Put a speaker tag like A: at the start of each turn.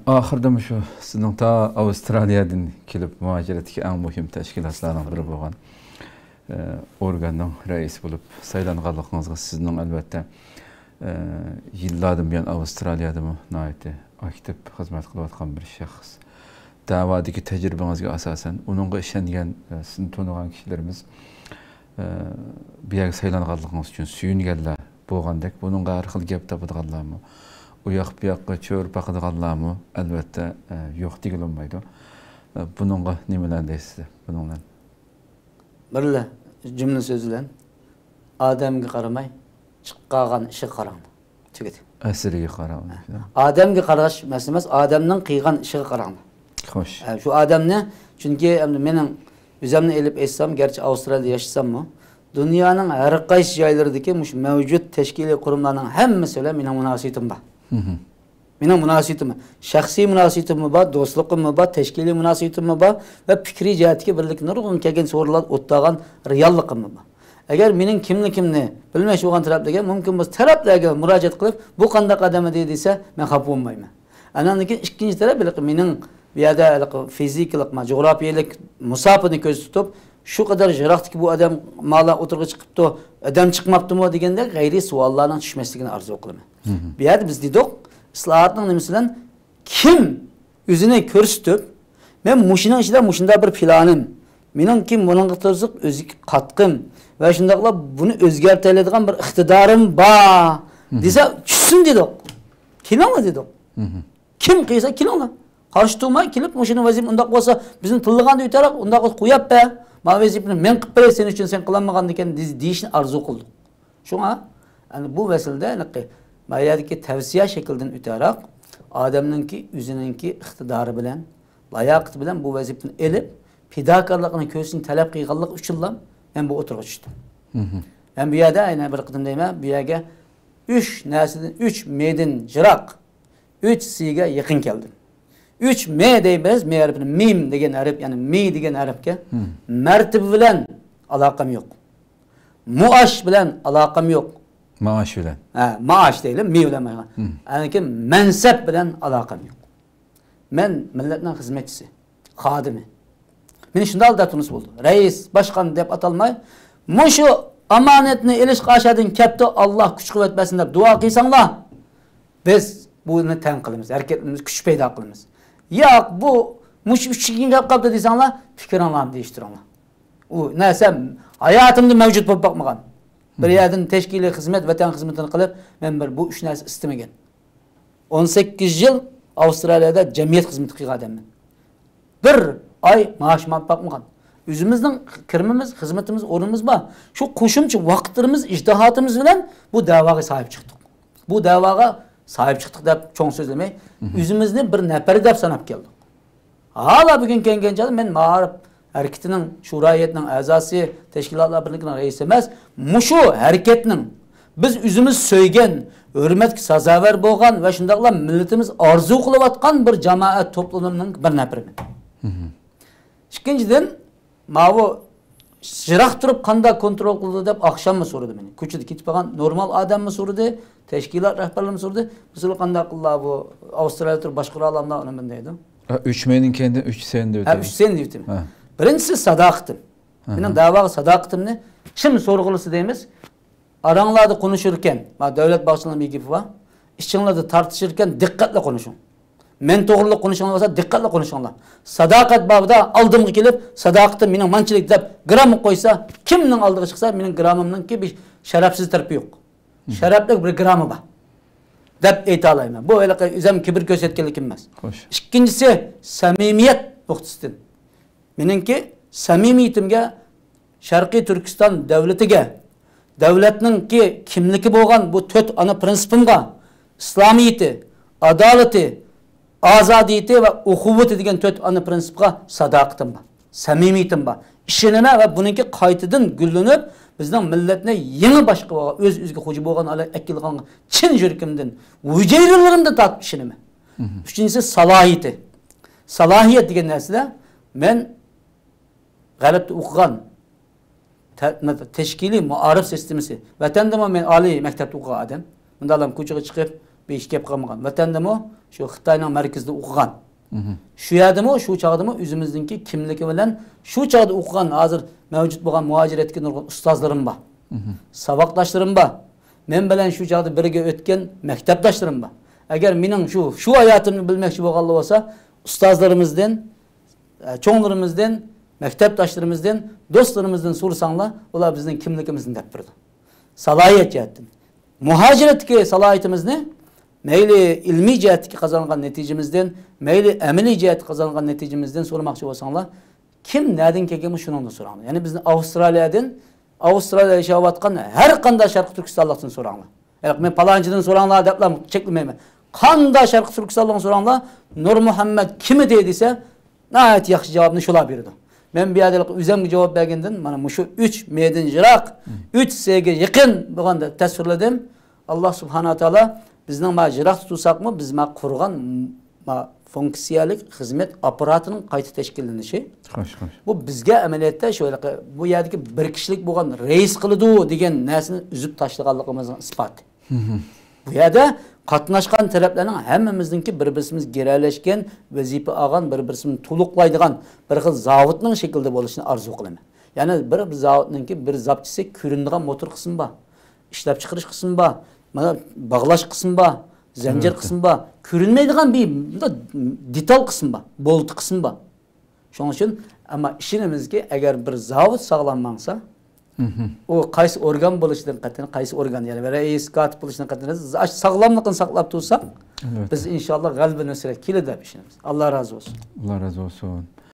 A: Ahırda şu sizin ta Avustraliyadan kelip muhaciretki en muhim teşkilatlardan biri bolgan organның reisi bulup saylanganlygыңызга sizin elbette yıllardan buyon Avustraliyada nayeti aktif xizmat kılıp atkan bir şahs. Davadaki tecrübеңizге asasen onunğa işengen sizin tanıgan kişilerimiz bir yer saylanganlygыңız üçün suyunganlar bolgandek bununğa har xil gep tapadiganlarmı? Uyaq bir yaqqa çöğür bakıdığanlarmı elbette yok digilinmaydı. Bununla nemeler deysiz? Bununla?
B: Birle cümle sözülen Adem'e qaramay çıqqan işi qaran. Tügedi.
A: Əsiriga qaran.
B: Adem'e qaraş meselesi Adem'nin qıyğan işi qaran.
A: Xoş.
B: Şu Adem'ni çünkü menin üzemni elip etsem gerçi Avustralya'da yaşasam mı? Dünyanın her qaysi joylaridagi mevcut teşkili kurumlarının hemmesi öyle menin münasibetim var. Mening münasibetim, şahsiy münasibetim var, dostluğum var, teşkili münasibetim var ve fikri cihetki birlik nurgun kelgen sorular o'tlagan realliqim var. Eğer mening kimligimni bilmay bo'lgan taraflarga mumkin biz taraflarga murojaat qilib, bu qanday qadam desa, men xafa bo'lmayman. Andan keyin ikkinchi taraf mening bu yerda fiziklik, jo'grafiyalik musofani ko'z tutib, şu kadar jıraqtiki bu adam mala o'tirg'i chiqibdi, adam chiqmabdimi deganda g'ayriy savollarning tushmasligini arzu qilaman. Bu yerda biz dedik, islohotning nimasi bilan kim o'zini ko'rsatib, men mushining ichida mushunda bir planim, mening kim buningga to'siq o'zi qatqim va shundaqla buni o'zgartiradigan bir iqtidorim bor desa, tushsin dedik. Kelinglar dedik. Kim qilsa kelinglar. Qarshi turmay kelib mushuni vazifani undaq bo'lsa, bizni tilliganda o'taraq undaq qo'yib be. Mavzifni men qilib beray sen uchun sen qilolmagan ekan deyishni arzu qildik. Shunga yani bu vasilda mayadagi tavsiya shaklidan o'taroq odamninki o'zininki iqtidori bilan, layoqati bilan bu vazifani elib, fidokorligini ko'rsatishni talab qilganlik uchun men bu o'tirg'a tushdim. Men bu yerda aynan bir qidim deyman, bu yerga 3 narsadan 3 medan jiroq 3 siga yaqin keldim. 3 me deymiz, me harfini mim degan harf, yani mi degan harfga martaba bilan aloqam yo'q. Muash bilan aloqam yo'q.
A: Maaş bilan.
B: Ha, maash deylik, mi bilan emas. Aniki mansab bilan aloqam yo'q. Men millatning xizmatchisi, xodimi. Meni shunday aldatunus bo'ldi. Rais, boshqon deb atalmay, mushu amonatni elish qashadin katta Alloh kuch-quvvat bersin deb duo qilsanglar, biz buni tan qilamiz, harakatimiz kuch paydo qilamiz. Yo'q, bu mush uchkin gap qoldi desanglar, fikringizni değiştiringlar. U narsa hayotimda mavjud bo'lib boqmagan. Bir yerdan tashkiliy xizmat, vatan xizmatini qilib, men bu 3 narsa istamagan. 18 yil Avustraliyada jamiyat xizmati qilgan odamman. Bir oy maash boqmagan. O'zimizning kirmimiz, xizmatimiz, o'rnimiz bor. Shu qo'shimcha vaqtlarimiz, ijtihodimiz bilan bu da'voga sahib chiqdik. Bu da'voga sahip çıktık deb çoğun sözlemey, özümüzni bir neferi deb sanap geldik. Hala bugün kelgence men ma'arif hareketinin, şura heyetinin azası, teşkilatlar birliğinin reisi emas, muşu hareketinin biz özümüz söygen, hürmetki sazavar bolgan ve şundaqla milletimiz arzu qilib atkan bir cemaat topluluğunun bir neferimin. İkinciden, mavu jiroq turib qanday kontrol qildi deb akşam mı so'radi meni. Ko'chada ketib qolgan normal odam mı so'radi, teşkilat rahbarlari mı so'radi? Biz qanday qildilar bu Avustraliyada turib boshqara olamlar uni men deydi.
A: 3 menin kendi 3 sen deydi.
B: Ha 3 sen deydi. Birinchisi sadoqatim. Mening da'voga sadoqatimni kim so'rg'ilisi deymiz? Aranglarda konuşurken, davlat boshliqlarining bir gapi bor. İçinglarda tartışırken diqqatli konuşun. Men to'g'riliq konuşanlar bo'lsa diqqatli konuşanlar. Sadoqat babida oldimga kelib, sadoqatim mening manchilik deb gram qo'ysa, kimning oldiga chiqsa, mening gramimninki bir sharafsiz tarafı yo'q. Sharafli bir grami bor deb ayta olaman. Bu o'zim kibr ko'rsatganligim emas. Ikkinchisi samimiyat nuqtasidan. Meningki samimiyatimga Sharqiy Turkiston davlatiga, davlatningki kimligi bo'lgan bu 4 ana prinsipimga, islomiyati, adolati, azadiyeti ve ukuvveti degan 4 ana prinsipga sadoqatim bor, samimiyatim bor. İşinime ve bununki qaytadan gullanib, bizning millatni yangi boshqa o'z-o'ziga xo'ja bo'lgan akilgan chin yuragimdan, vujaylarimda tatib ishinaman. Uchinchisi salohiyati. Salohiyat degan narsa men g'alati o'qigan tashkiliy muarif sistemasi. Vatanda men oliy maktabda o'qigan odam. Bundalam ko'chaga chiqib bir iş kep kalmagan. Vatandamı şu Xitayning merkezde okugan. Şu yerdimi, şu çağdımı özümüzdeki kimligi bilen şu çağda okugan hazır mevcut bo'lgan muhaciretki nurg'un ustozlarim bor. Sabaqdaşlarım bor. Men bilan şu çağda birge o'tgan maktabdoshlarim bor. Agar mening şu hayatımni bilmekçi bo'lganlar bo'lsa, ustozlarimizdan, cho'nglarimizdan, maktabdoshlarimizdan, do'stlarimizdan so'rasanglar, ular bizning kimligimizni deb turdi. Salohiyat jihatdan. Muhaciretki salohiyatimizni meyli ilmi cihetki kazanılan neticemizden, meyli emeli cihet kazanılan neticemizden sormakçı olsanlar, kim nereden kelgeni şunu da soranlar. Yani biz Avustralya'da yaşavatkan her kanda Şarkı Türkistanlıktan soranlar. Yani ben palancıdan soranlar deplam çekmeyeyim. Kanda Şarkı Türkistanlıktan soranlar, Nur Muhammed kimi dediyse, nahayet yaxşı cevabını şola berdi. Ben bir adelik üzemli cevap bergenden, bana şu 3 meydan jirak, 3 sevgi yakın bu anda tasvirledim. Allah Subhanahu Teala bizden ma jirak tutsak mı, biz ma kurgan fonksiyalik hizmet aparatının kayıt teşkillenişi. Bu bizge ameliyette şöyle bu yerdeki bir kişilik bo'lgan reis kılıdı degen nesini üzüp taşlıqanlığımızın ispatı. Bu yerde katnaşkan taraflarının hemmimizdeki bir-birimiz gereleşken vazife algan, bir-birimizin tuluqlaydigan bir xil zavutning şekilde bo'lishini arzu qilaman. Yani bir zavutninki bir zapçısı ko'rinadigan motor qismi bor. İşlep chiqarish qismi bor. Mana bağlash qismi bor. Zincir qismi bor. Ko'rinmaydigan bir detal qismi bor. Bolt qismi bor. Shuning uchun ama işinimizki eğer bir zavut sağlanmasa o qaysi organ bo'lishidan qat'iy qaysi organ yani reis katib bo'lishidan qat'iy sağlamlıqni saqlab tursak biz inşallah g'alaba nusrat keladi deb ishonamiz. Allah razı olsun.
A: Allah razı olsun.